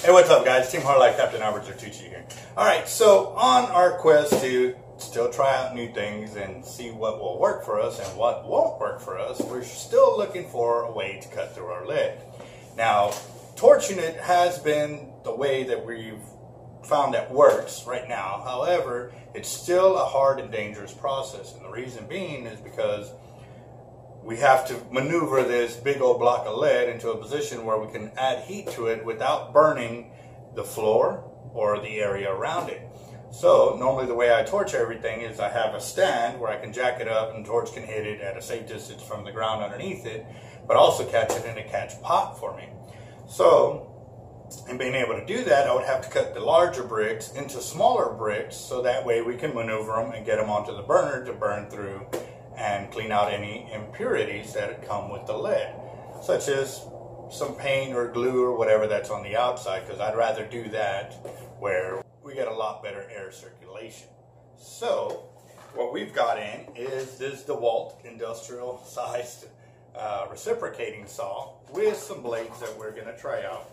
Hey, what's up, guys? Team Hard Life, Captain Alberto Zertuche here. Alright, so on our quest to still try out new things and see what will work for us and what won't work for us, we're still looking for a way to cut through our lead. Now, torching it has been the way that we've found that works right now. However, it's still a hard and dangerous process, and the reason being is because we have to maneuver this big old block of lead into a position where we can add heat to it without burning the floor or the area around it. So normally the way I torch everything is I have a stand where I can jack it up and the torch can hit it at a safe distance from the ground underneath it, but also catch it in a catch pot for me. So in being able to do that, I would have to cut the larger bricks into smaller bricks so that way we can maneuver them and get them onto the burner to burn through and clean out any impurities that come with the lead, such as some paint or glue or whatever that's on the outside, because I'd rather do that where we get a lot better air circulation. So what we've got in is this DeWalt industrial sized reciprocating saw with some blades that we're going to try out.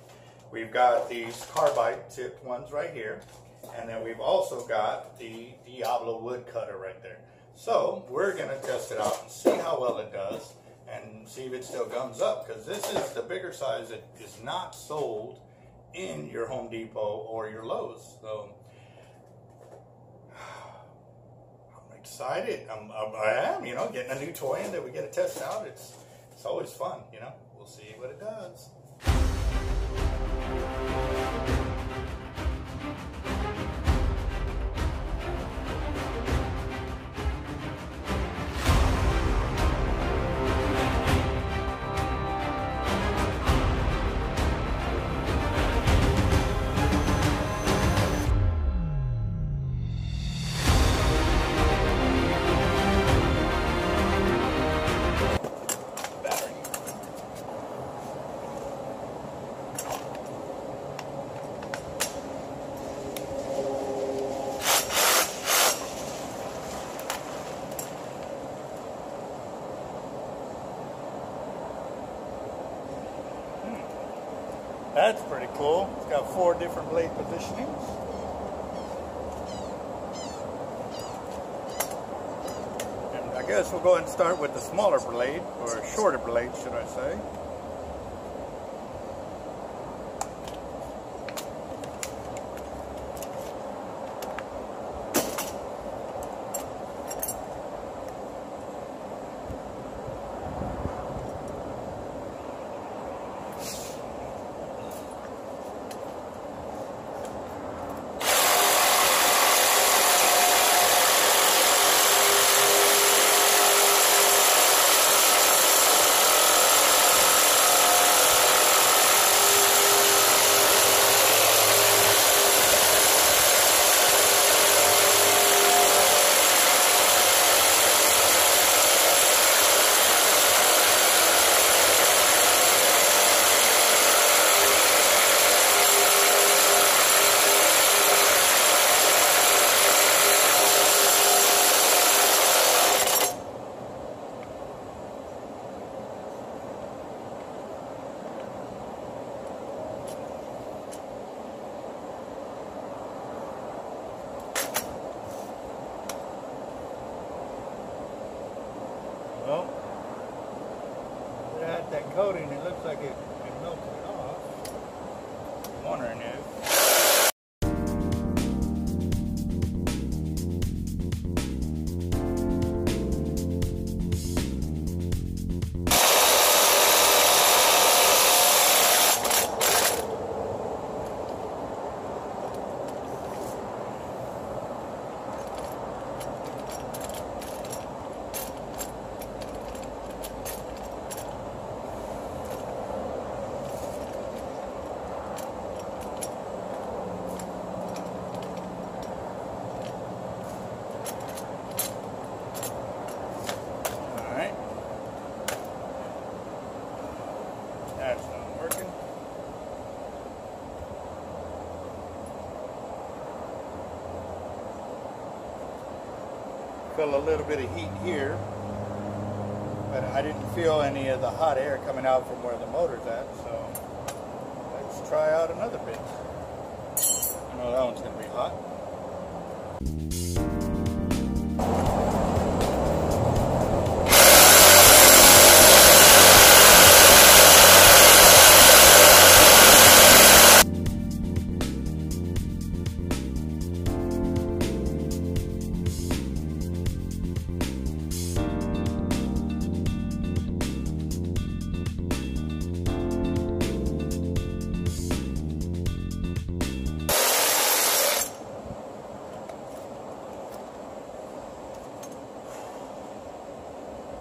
We've got these carbide tipped ones right here, and then we've also got the Diablo wood cutter right there. So we're going to test it out and see how well it does and see if it still gums up, because this is the bigger size that is not sold in your Home Depot or your Lowe's. So I'm excited. I am, you know, getting a new toy in that we get to test out. It's always fun, you know. We'll see what it does. That's pretty cool. It's got 4 different blade positionings. And I guess we'll go ahead and start with the smaller blade, or shorter blade, should I say. Well, it had that coating, it looks like it melted off. I'm wondering if. Feel a little bit of heat here, but I didn't feel any of the hot air coming out from where the motor's at, so let's try out another bit. I know that one's going to be hot.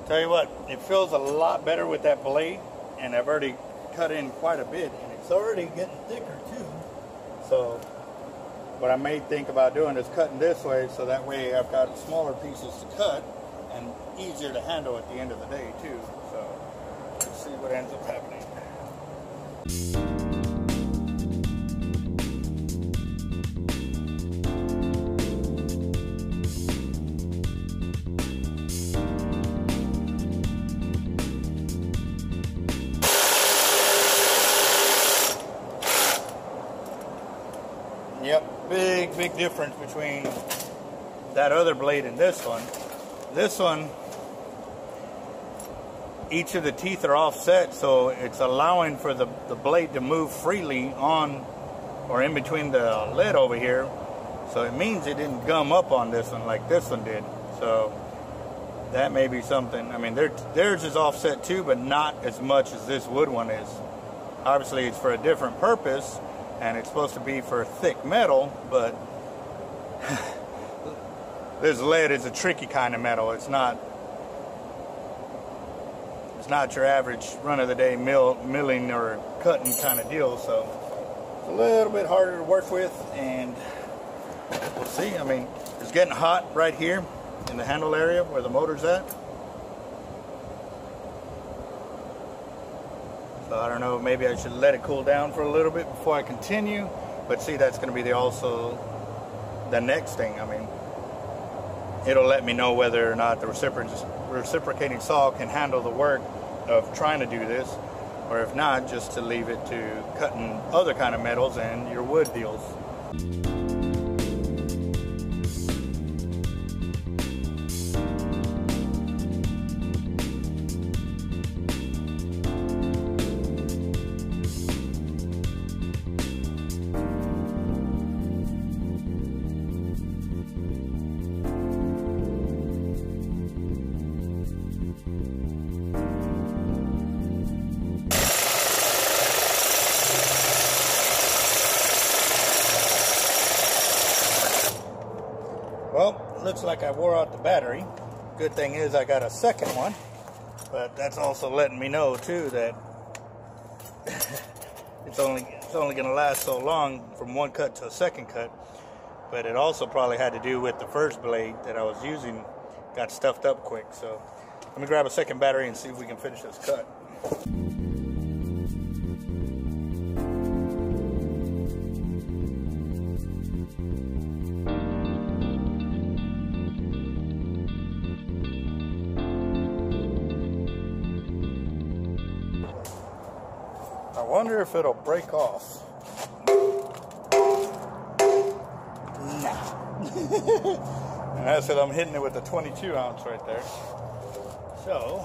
Tell you what, it feels a lot better with that blade, and I've already cut in quite a bit, and it's already getting thicker too. So what I may think about doing is cutting this way, so that way I've got smaller pieces to cut and easier to handle at the end of the day too. So let's see what ends up happening. Yep, big difference between that other blade and this one. This one, each of the teeth are offset, so it's allowing for the blade to move freely on or in between the lead over here. So it means it didn't gum up on this one like this one did. So that may be something. I mean, theirs is offset too, but not as much as this wood one is. Obviously, it's for a different purpose, and it's supposed to be for thick metal, but this lead is a tricky kind of metal. It's not your average run-of-the-day milling or cutting kind of deal, so it's a little bit harder to work with, and we'll see. I mean, it's getting hot right here in the handle area where the motor's at. So I don't know, maybe I should let it cool down for a little bit before I continue. But see, that's going to be also the next thing. I mean, it'll let me know whether or not the reciprocating saw can handle the work of trying to do this, or if not, just to leave it to cutting other kind of metals and your wood deals. Well, looks like I wore out the battery. Good thing is I got a second one, but that's also letting me know too that it's only going to last so long from one cut to a second cut. But it also probably had to do with the first blade that I was using got stuffed up quick. So let me grab a second battery and see if we can finish this cut. I wonder if it'll break off. Nah. And that's it, I'm hitting it with a 22 ounce right there. So,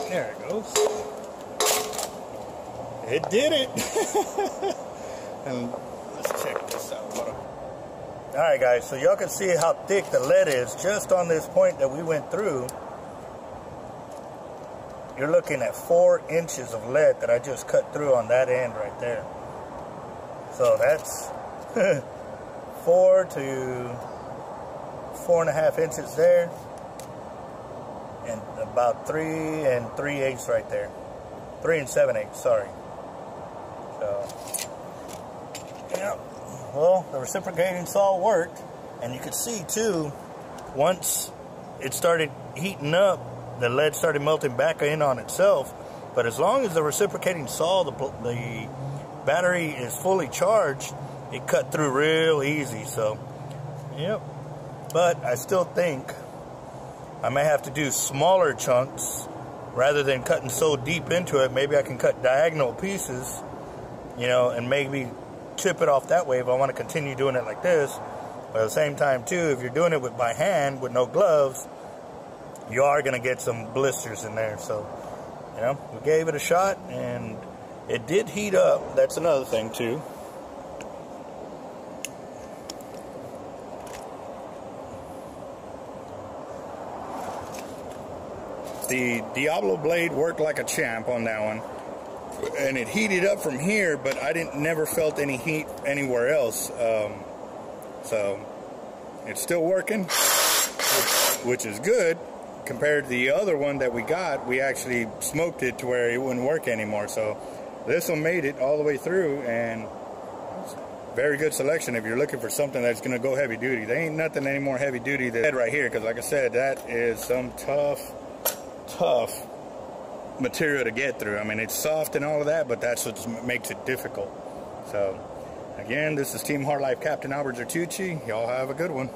there it goes. It did it. And let's check this out. Alright guys, so y'all can see how thick the lead is just on this point that we went through. You're looking at 4 inches of lead that I just cut through on that end right there. So that's 4 to 4.5 inches there. And about 3 3/8 right there. 3 7/8, sorry. So Yeah, well, the reciprocating saw worked, and you could see too, once it started heating up, the lead started melting back in on itself. But as long as the reciprocating saw, the battery is fully charged, it cut through real easy. So, yep. But I still think I may have to do smaller chunks rather than cutting so deep into it. Maybe I can cut diagonal pieces, you know, and maybe chip it off that way if I want to continue doing it like this. But at the same time too, if you're doing it by hand with no gloves, you are going to get some blisters in there. So, you know, we gave it a shot and it did heat up. That's another thing too. The Diablo blade worked like a champ on that one. And it heated up from here, but I never felt any heat anywhere else. So it's still working, which is good. Compared to the other one that we got, we actually smoked it to where it wouldn't work anymore. So this one made it all the way through, and it's very good selection if you're looking for something that's going to go heavy duty. There ain't nothing any more heavy duty than that right here, because like I said, that is some tough material to get through. I mean, it's soft and all of that, but that's what makes it difficult. So again, this is Team Hard Life Captain Alberto Zertuche. Y'all have a good one.